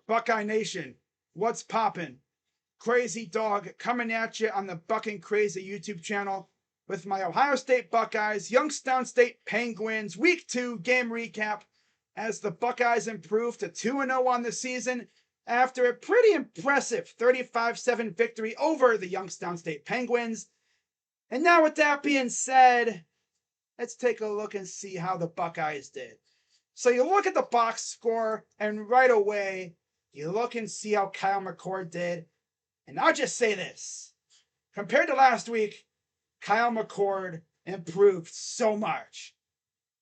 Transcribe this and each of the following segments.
Buckeye Nation, what's poppin'? Crazy Dog coming at you on the Buckin' Crazy YouTube channel with my Ohio State Buckeyes, Youngstown State Penguins Week 2 game recap as the Buckeyes improve to 2-0 on the season after a pretty impressive 35-7 victory over the Youngstown State Penguins. And now with that being said, let's take a look and see how the Buckeyes did. So you look at the box score, and right away, you look and see how Kyle McCord did. And I'll just say this. Compared to last week, Kyle McCord improved so much.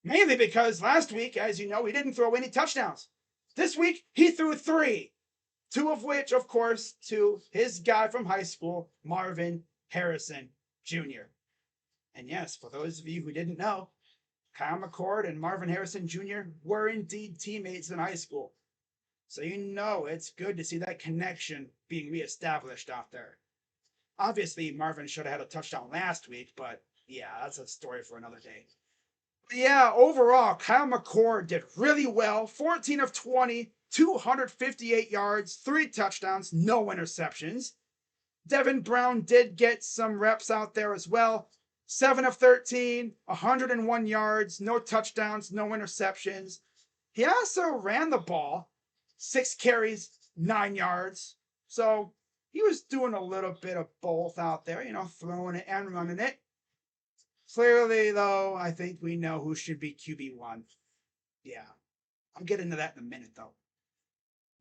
Mainly because last week, as you know, he didn't throw any touchdowns. This week, he threw 3. 2 of which, of course, to his guy from high school, Marvin Harrison Jr. And yes, for those of you who didn't know, Kyle McCord and Marvin Harrison Jr. were indeed teammates in high school. So you know it's good to see that connection being reestablished out there. Obviously, Marvin should have had a touchdown last week, but yeah, that's a story for another day. But yeah, overall, Kyle McCord did really well. 14 of 20, 258 yards, 3 touchdowns, no interceptions. Devin Brown did get some reps out there as well. 7 of 13, 101 yards, no touchdowns, no interceptions. He also ran the ball, 6 carries, 9 yards. So he was doing a little bit of both out there, throwing it and running it. Clearly, though, I think we know who should be QB1. Yeah, I'll get into that in a minute, though.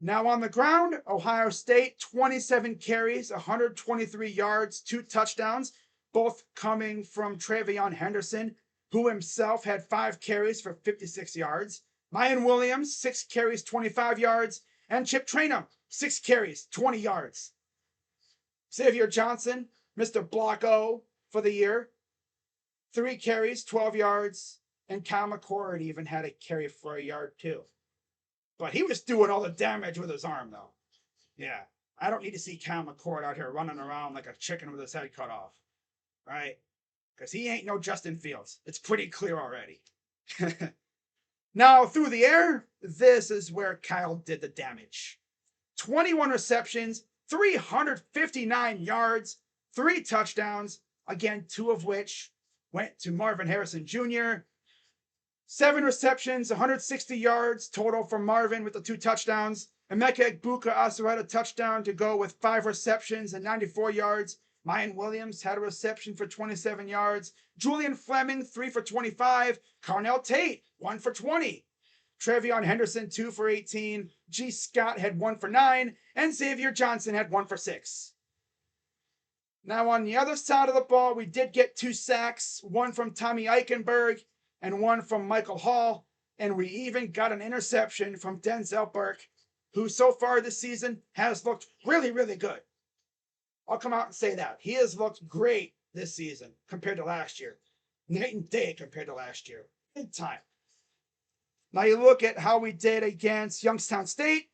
Now on the ground, Ohio State, 27 carries, 123 yards, 2 touchdowns, both coming from Travion Henderson, who himself had 5 carries for 56 yards. Mayan Williams, 6 carries, 25 yards. And Chip Trainum, 6 carries, 20 yards. Xavier Johnson, Mr. Block O for the year, 3 carries, 12 yards. And Kyle McCord even had a carry for a yard too. But he was doing all the damage with his arm, though. Yeah, I don't need to see Kyle McCord out here running around like a chicken with his head cut off. Right? Because he ain't no Justin Fields. It's pretty clear already. Now, through the air, this is where Kyle did the damage. 21 receptions, 359 yards, 3 touchdowns. Again, 2 of which went to Marvin Harrison Jr. 7 receptions, 160 yards total for Marvin with the 2 touchdowns. Emeka Egbuka also had a touchdown to go with 5 receptions and 94 yards. Mayan Williams had a reception for 27 yards. Julian Fleming, 3 for 25. Carnell Tate, 1 for 20. Travion Henderson, 2 for 18. G. Scott had 1 for 9. And Xavier Johnson had 1 for 6. Now on the other side of the ball, we did get 2 sacks. 1 from Tommy Eichenberg and 1 from Michael Hall. And we even got an interception from Denzel Burke, who so far this season has looked really, really good. I'll come out and say that. He has looked great this season compared to last year. Night and day compared to last year. Big time. Now you look at how we did against Youngstown State.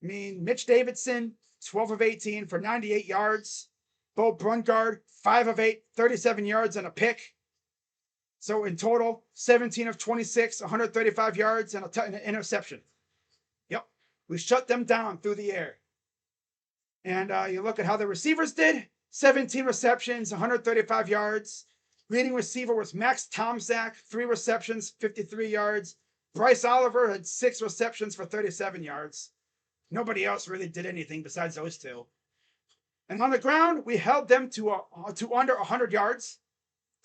Mitch Davidson, 12 of 18 for 98 yards. Bo Brungard, 5 of 8, 37 yards and a pick. So in total, 17 of 26, 135 yards and an interception. Yep, we shut them down through the air. And you look at how the receivers did. 17 receptions, 135 yards. Leading receiver was Max Tomczak, 3 receptions, 53 yards. Bryce Oliver had 6 receptions for 37 yards. Nobody else really did anything besides those 2. And on the ground, we held them to under 100 yards.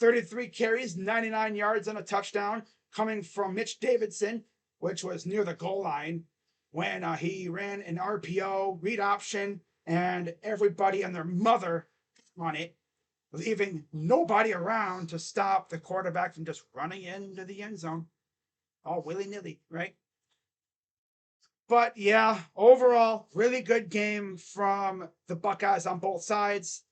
33 carries, 99 yards and a touchdown coming from Mitch Davidson, which was near the goal line when he ran an RPO, read option, and everybody and their mother on it, leaving nobody around to stop the quarterback from just running into the end zone. All willy-nilly, right? But yeah, overall, really good game from the Buckeyes on both sides.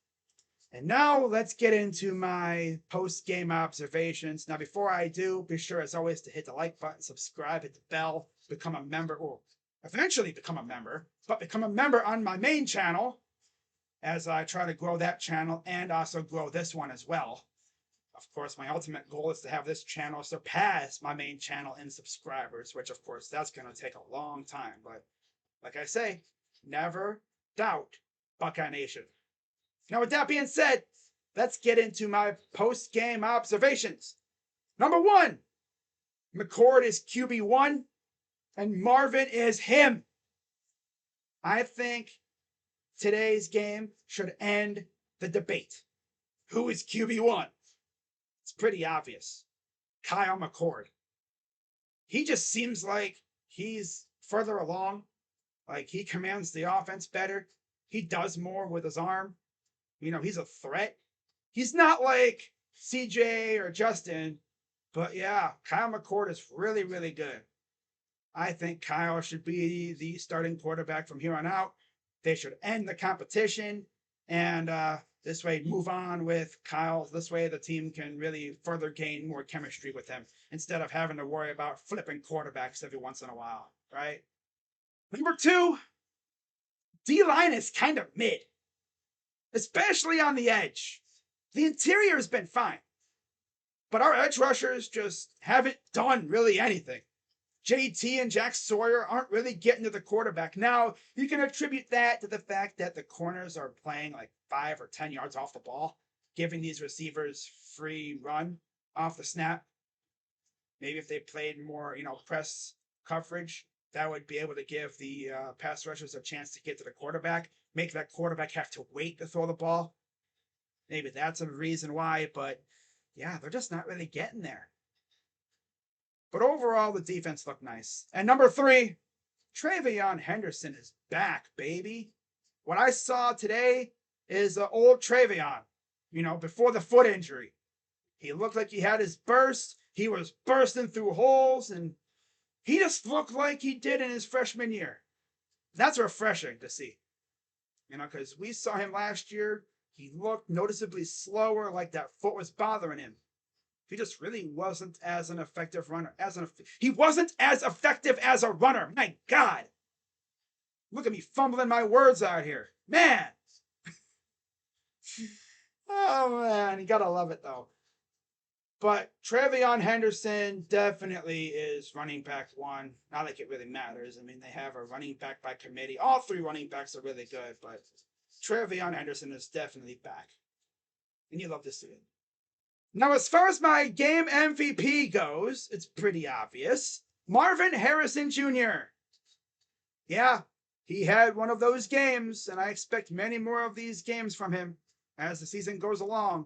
And now let's get into my post-game observations. Now, before I do, be sure as always to hit the like button, subscribe, hit the bell, become a member, or eventually become a member, but become a member on my main channel as I try to grow that channel and also grow this one as well. Of course, my ultimate goal is to have this channel surpass my main channel in subscribers, which of course, that's going to take a long time, but like I say, never doubt Buckeye Nation. Now, with that being said, let's get into my post-game observations. Number 1, McCord is QB1 and Marvin is him. I think today's game should end the debate. Who is QB1? It's pretty obvious. Kyle McCord. He just seems like he's further along. Like he commands the offense better. He does more with his arm. He's a threat. He's not like CJ or Justin, but yeah, Kyle McCord is really, really good. I think Kyle should be the starting quarterback from here on out. They should end the competition and this way move on with Kyle. This way the team can really further gain more chemistry with him instead of having to worry about flipping quarterbacks every once in a while, right? Number 2, D-line is kind of mid, especially on the edge. The interior has been fine, but our edge rushers just haven't done really anything. JT and Jack Sawyer aren't really getting to the quarterback. Now, you can attribute that to the fact that the corners are playing like 5 or 10 yards off the ball, giving these receivers free run off the snap. Maybe if they played more, press coverage, that would be able to give the pass rushers a chance to get to the quarterback, make that quarterback have to wait to throw the ball. Maybe that's a reason why, but yeah, they're just not really getting there. But overall, the defense looked nice. And number 3, Travion Henderson is back, baby. What I saw today is old Travion, before the foot injury. He looked like he had his burst. He was bursting through holes, and he just looked like he did in his freshman year. That's refreshing to see. Because we saw him last year. He looked noticeably slower, like that foot was bothering him. He just really wasn't as an effective runner. He wasn't as effective as a runner. My God. Look at me fumbling my words out here. Man. Oh, man. You got to love it, though. But Travion Henderson definitely is running back 1. Not like it really matters. They have a running back by committee. All 3 running backs are really good, but Travion Henderson is definitely back. And you love to see it. Now, as far as my game MVP goes, it's pretty obvious. Marvin Harrison Jr. Yeah, he had one of those games, and I expect many more of these games from him as the season goes along,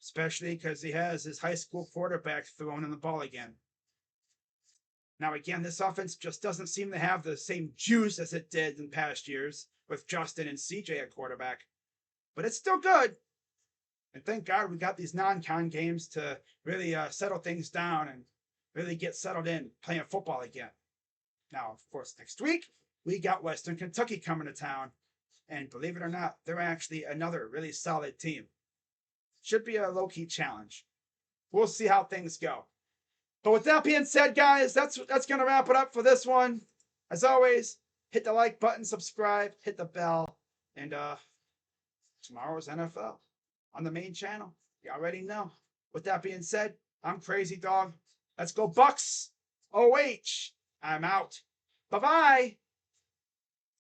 especially because he has his high school quarterback throwing in the ball again. Now, again, this offense just doesn't seem to have the same juice as it did in past years with Justin and CJ at quarterback, but it's still good. And thank God we got these non-con games to really settle things down and really get settled in playing football again. Now, of course, next week, we got Western Kentucky coming to town. And believe it or not, they're actually another really solid team. Should be a low-key challenge. We'll see how things go. But with that being said, guys, that's going to wrap it up for this one. As always, hit the like button, subscribe, hit the bell, and tomorrow's NFL on the main channel. You already know. With that being said, I'm Crazy Dog. Let's go Bucks. OH. I'm out. Bye-bye.